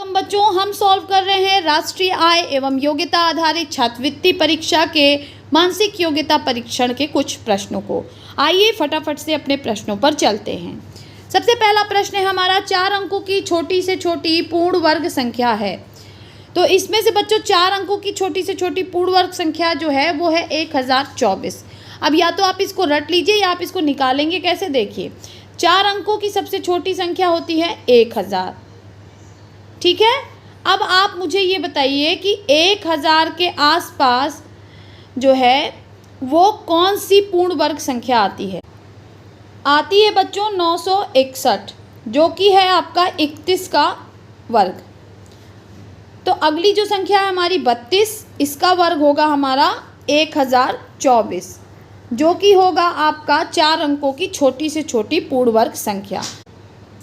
वालेकुम बच्चों, हम सॉल्व कर रहे हैं राष्ट्रीय आय एवं योग्यता आधारित छात्रवृत्ति परीक्षा के मानसिक योग्यता परीक्षण के कुछ प्रश्नों को। आइए फटाफट से अपने प्रश्नों पर चलते हैं। सबसे पहला प्रश्न है हमारा, 4 अंकों की छोटी से छोटी पूर्ण वर्ग संख्या है। तो इसमें से बच्चों 4 अंकों की छोटी से छोटी पूर्ण वर्ग संख्या जो है वो है 1024। अब या तो आप इसको रट लीजिए या आप इसको निकालेंगे कैसे, देखिए 4 अंकों की सबसे छोटी संख्या होती है 1000, ठीक है। अब आप मुझे ये बताइए कि 1000 के आसपास जो है वो कौन सी पूर्ण वर्ग संख्या आती है। आती है बच्चों 961, जो कि है आपका 31 का वर्ग। तो अगली जो संख्या है हमारी 32, इसका वर्ग होगा हमारा 1024, जो कि होगा आपका 4 अंकों की छोटी से छोटी पूर्ण वर्ग संख्या।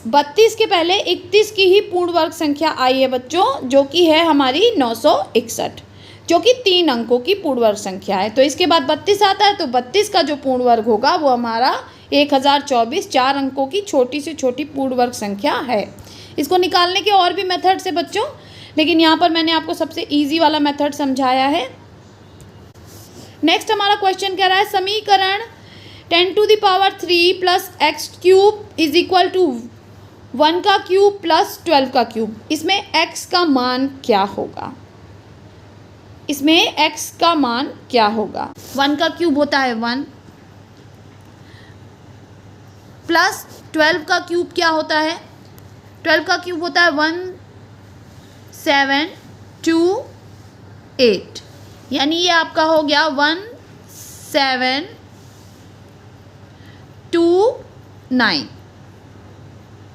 32 के पहले 31 की ही पूर्ण वर्ग संख्या आई है बच्चों, जो कि है हमारी 961, जो कि 3 अंकों की पूर्ण वर्ग संख्या है। तो इसके बाद 32 आता है, तो 32 का जो पूर्ण वर्ग होगा वो हमारा 1024 4 अंकों की छोटी से छोटी पूर्ण वर्ग संख्या है। इसको निकालने के और भी मेथड्स है बच्चों, लेकिन यहाँ पर मैंने आपको सबसे ईजी वाला मेथड समझाया है। नेक्स्ट हमारा क्वेश्चन कह रहा है, समीकरण 10³ plus x³ is equal to 1 का क्यूब प्लस 12 का क्यूब। इसमें x का मान क्या होगा, इसमें x का मान क्या होगा। 1 का क्यूब होता है 1 प्लस 12 का क्यूब क्या होता है, 12 का क्यूब होता है 1728, यानी ये आपका हो गया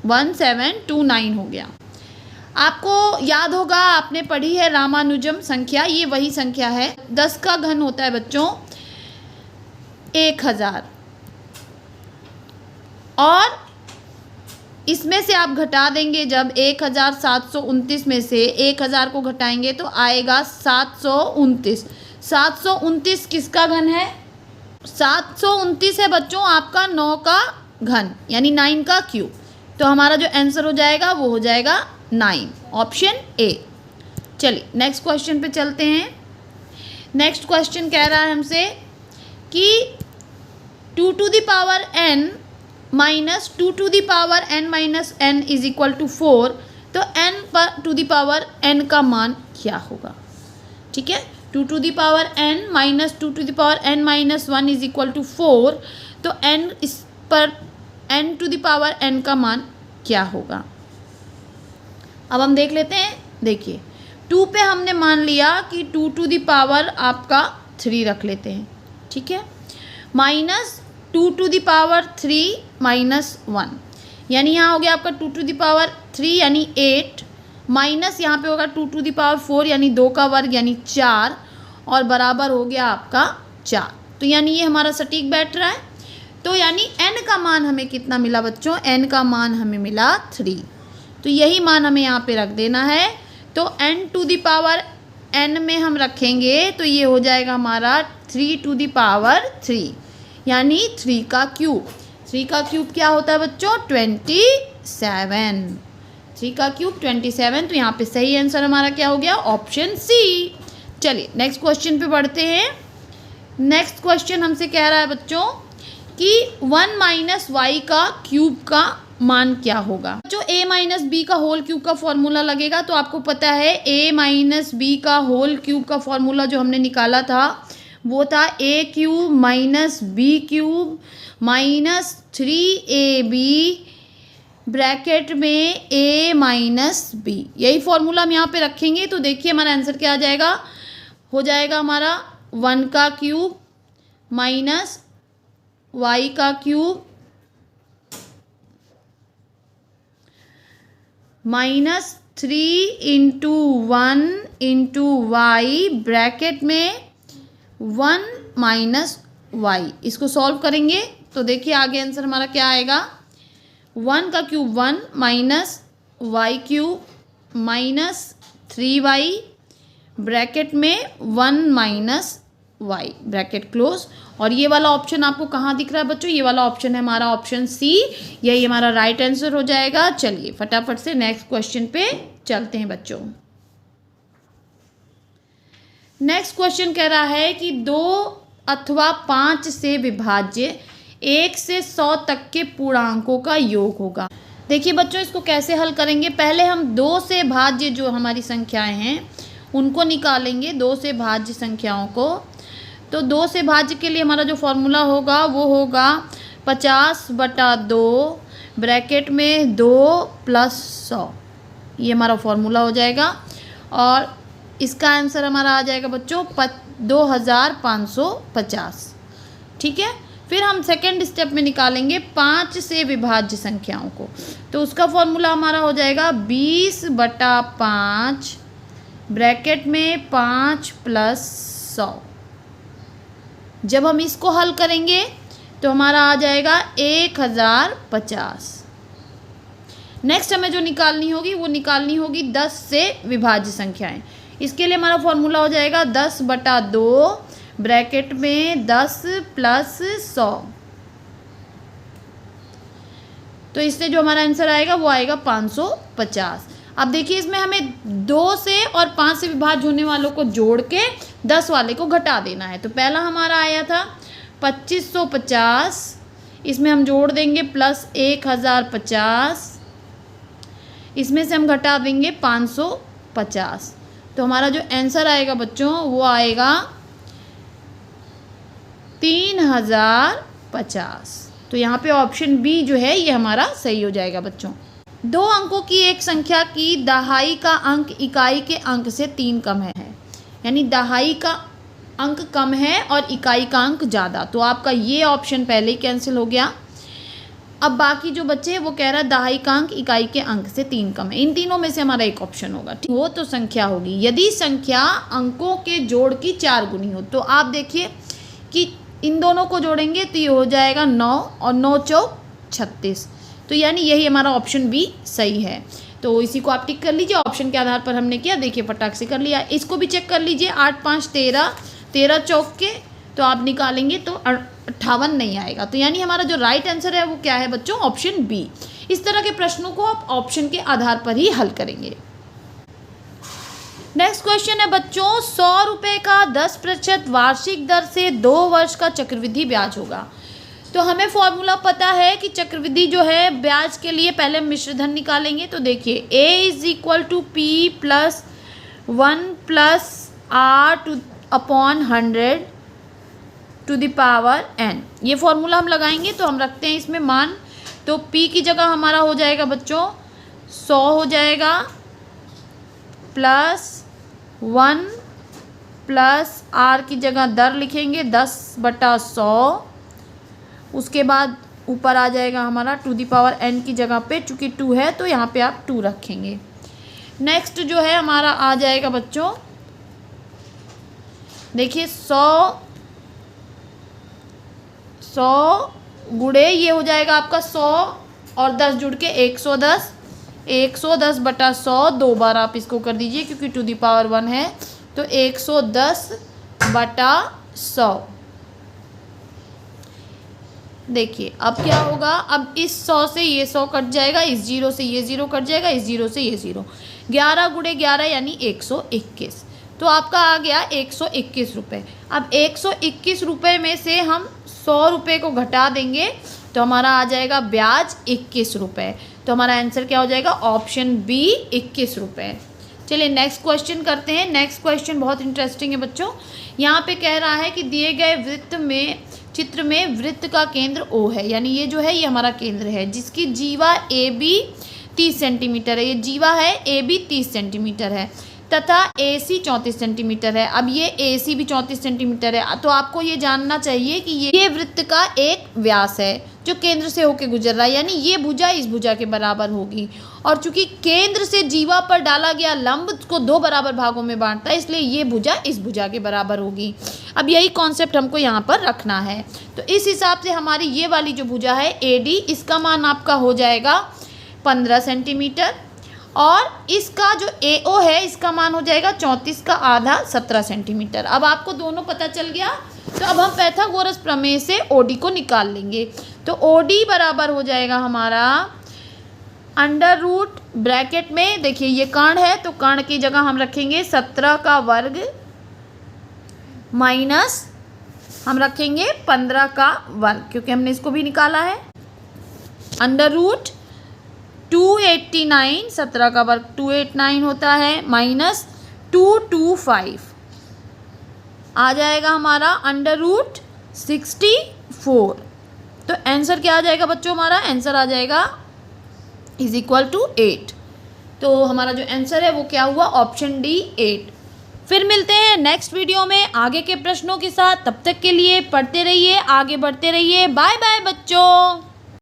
1729 हो गया। आपको याद होगा, आपने पढ़ी है रामानुजम संख्या, ये वही संख्या है। 10 का घन होता है बच्चों 1000, और इसमें से आप घटा देंगे, जब 1729 में से 1000 को घटाएंगे तो आएगा 729। 729 किसका घन है, 729 है बच्चों आपका 9 का घन, यानी 9 का क्यूब। तो हमारा जो आंसर हो जाएगा वो हो जाएगा 9, ऑप्शन ए। चलिए नेक्स्ट क्वेश्चन पे चलते हैं। नेक्स्ट क्वेश्चन कह रहा है हमसे कि 2n minus 2n is equal to 4, तो n/n का मान क्या होगा, ठीक है। 2n minus 2n-1 is equal to 4, तो इस पर n/n का मान क्या होगा। अब हम देख लेते हैं। देखिए 2 पे हमने मान लिया कि 2 आपका 3 रख लेते हैं, ठीक है, माइनस 2 माइनस 1, यानी यहाँ हो गया आपका 2 यानी 8, माइनस यहाँ पे होगा 2 यानी 2 का वर्ग यानी 4, और बराबर हो गया आपका 4। तो यानी ये हमारा सटीक बैठ रहा है। तो यानी n का मान हमें कितना मिला बच्चों, n का मान हमें मिला 3। तो यही मान हमें यहाँ पे रख देना है। तो n में हम रखेंगे तो ये हो जाएगा हमारा 3 यानी 3 का क्यूब। 3 का क्यूब क्या होता है बच्चों, 27। 3 का क्यूब 27, तो यहाँ पे सही आंसर हमारा क्या हो गया, ऑप्शन सी। चलिए नेक्स्ट क्वेश्चन पे बढ़ते हैं। नेक्स्ट क्वेश्चन हमसे कह रहा है बच्चों कि 1 माइनस वाई का क्यूब का मान क्या होगा। जो a माइनस बी का होल क्यूब का फॉर्मूला लगेगा, तो आपको पता है a माइनस बी का होल क्यूब का फॉर्मूला जो हमने निकाला था वो था a³ minus b³ minus 3ab bracket में a माइनस b। यही फॉर्मूला हम यहाँ पे रखेंगे। तो देखिए हमारा आंसर क्या आ जाएगा, हो जाएगा हमारा 1 का क्यूब माइनस y का cube minus 3 into 1 into y bracket में 1 माइनस वाई। इसको सॉल्व करेंगे तो देखिए आगे आंसर हमारा क्या आएगा, 1 का cube 1 minus y cube minus 3y bracket में 1 माइनस वाई ब्रैकेट क्लोज। और ये वाला ऑप्शन आपको कहाँ दिख रहा है बच्चों, ये वाला ऑप्शन है हमारा ऑप्शन सी, यही हमारा राइट आंसर हो जाएगा। चलिए फटाफट से नेक्स्ट क्वेश्चन पे चलते हैं बच्चों। नेक्स्ट क्वेश्चन कह रहा है कि 2 अथवा 5 से विभाज्य 1 से 100 तक के पूर्णांकों का योग होगा। देखिए बच्चों, इसको कैसे हल करेंगे। पहले हम 2 से भाज्य जो हमारी संख्याएं हैं उनको निकालेंगे, 2 से भाज्य संख्याओं को। तो 2 से भाज्य के लिए हमारा जो फॉर्मूला होगा वो होगा 50/2 ब्रैकेट में 2 + 100, ये हमारा फॉर्मूला हो जाएगा। और इसका आंसर हमारा आ जाएगा बच्चों 2550। ठीक है। फिर हम सेकेंड स्टेप में निकालेंगे 5 से विभाज्य संख्याओं को। तो उसका फॉर्मूला हमारा हो जाएगा 20/5 ब्रैकेट में 5 + 100। जब हम इसको हल करेंगे तो हमारा आ जाएगा 1050। नेक्स्ट हमें जो निकालनी होगी वो निकालनी होगी 10 से विभाज्य संख्याएं। इसके लिए हमारा फॉर्मूला हो जाएगा 10/2 ब्रैकेट में 10 + 100। तो इससे जो हमारा आंसर आएगा वो आएगा 550। अब देखिए इसमें हमें 2 से और 5 से विभाज्य होने वालों को जोड़ के 10 वाले को घटा देना है। तो पहला हमारा आया था 2550, इसमें हम जोड़ देंगे प्लस 1050, इसमें से हम घटा देंगे 550। तो हमारा जो आंसर आएगा बच्चों वो आएगा 3050। तो यहाँ पे ऑप्शन बी जो है ये हमारा सही हो जाएगा बच्चों। 2 अंकों की एक संख्या की दहाई का अंक इकाई के अंक से 3 कम है, यानी दहाई का अंक कम है और इकाई का अंक ज़्यादा। तो आपका ये ऑप्शन पहले ही कैंसिल हो गया। अब बाकी जो बच्चे हैं वो कह रहा है दहाई का अंक इकाई के अंक से 3 कम है। इन तीनों में से हमारा एक ऑप्शन होगा। ठीक, वो तो संख्या होगी यदि संख्या अंकों के जोड़ की 4 गुनी हो। तो आप देखिए कि इन दोनों को जोड़ेंगे तो ये हो जाएगा 9 और 9 चौक 36। तो यानी यही हमारा ऑप्शन बी सही है। तो इसी को आप टिक कर लीजिए। ऑप्शन के आधार पर हमने किया, देखिए फटाक से कर लिया। इसको भी चेक कर लीजिए, 8 5 13, 13 चौक के तो आप निकालेंगे तो 58 नहीं आएगा। तो यानी हमारा जो राइट आंसर है वो क्या है बच्चों, ऑप्शन बी। इस तरह के प्रश्नों को आप ऑप्शन के आधार पर ही हल करेंगे। नेक्स्ट क्वेश्चन है बच्चों, 100 रुपये का 10% वार्षिक दर से 2 वर्ष का चक्रवृद्धि ब्याज होगा। तो हमें फॉर्मूला पता है कि चक्रवृद्धि जो है ब्याज के लिए पहले हम मिश्र धन निकालेंगे। तो देखिए a = p + 1 + r/100 to the power n। ये फॉर्मूला हम लगाएंगे तो हम रखते हैं इसमें मान। तो p की जगह हमारा हो जाएगा बच्चों 100 हो जाएगा, +1 + r की जगह दर लिखेंगे 10/100। उसके बाद ऊपर आ जाएगा हमारा टू द पावर n की जगह पे, चूँकि 2 है तो यहाँ पे आप 2 रखेंगे। नेक्स्ट जो है हमारा आ जाएगा बच्चों, देखिए 100 गुणे ये हो जाएगा आपका 100 और 10 जुड़ के 110, 110/100 2 बार आप इसको कर दीजिए क्योंकि टू द पावर 1 है। तो 110/100। देखिए अब क्या होगा, अब इस 100 से ये 100 कट जाएगा, इस 0 से ये 0 कट जाएगा, इस 0 से ये 0। 11 गुणे 11 यानी 121। तो आपका आ गया 121 रुपये। अब 121 रुपये में से हम 100 रुपये को घटा देंगे तो हमारा आ जाएगा ब्याज 21 रुपये। तो हमारा आंसर क्या हो जाएगा, ऑप्शन बी 21 रुपये। चलिए नेक्स्ट क्वेश्चन करते हैं। नेक्स्ट क्वेश्चन बहुत इंटरेस्टिंग है बच्चों। यहाँ पे कह रहा है कि दिए गए चित्र में वृत्त का केंद्र O है, यानी ये जो है ये हमारा केंद्र है, जिसकी जीवा AB 30 सेंटीमीटर है। ये जीवा है AB 30 सेंटीमीटर है तथा AC 34 सेंटीमीटर है। अब ये AC भी 34 सेंटीमीटर है। तो आपको ये जानना चाहिए कि ये वृत्त का एक व्यास है जो केंद्र से होकर गुजर रहा है, यानी ये भुजा इस भुजा के बराबर होगी। और चूंकि केंद्र से जीवा पर डाला गया लंब को 2 बराबर भागों में बांटता है, इसलिए ये भुजा इस भुजा के बराबर होगी। अब यही कॉन्सेप्ट हमको यहाँ पर रखना है। तो इस हिसाब से हमारी ये वाली जो भुजा है AD, इसका मान आपका हो जाएगा 15 सेंटीमीटर और इसका जो AO है इसका मान हो जाएगा 34 का आधा 17 सेंटीमीटर। अब आपको दोनों पता चल गया। तो अब हम पाइथागोरस प्रमेय से OD को निकाल लेंगे। तो OD बराबर हो जाएगा हमारा अंडर रूट ब्रैकेट में देखिए ये कर्ण है तो कर्ण की जगह हम रखेंगे 17 का वर्ग माइनस हम रखेंगे 15 का वर्ग, क्योंकि हमने इसको भी निकाला है। अंडर रूट 289, 17 का वर्ग 289 होता है, माइनस 225 आ जाएगा हमारा अंडर रूट 64। तो आंसर क्या आ जाएगा बच्चों, हमारा आंसर आ जाएगा इज इक्वल टू 8। तो हमारा जो आंसर है वो क्या हुआ, ऑप्शन डी 8। फिर मिलते हैं नेक्स्ट वीडियो में आगे के प्रश्नों के साथ। तब तक के लिए पढ़ते रहिए, आगे बढ़ते रहिए। बाय बाय बच्चों।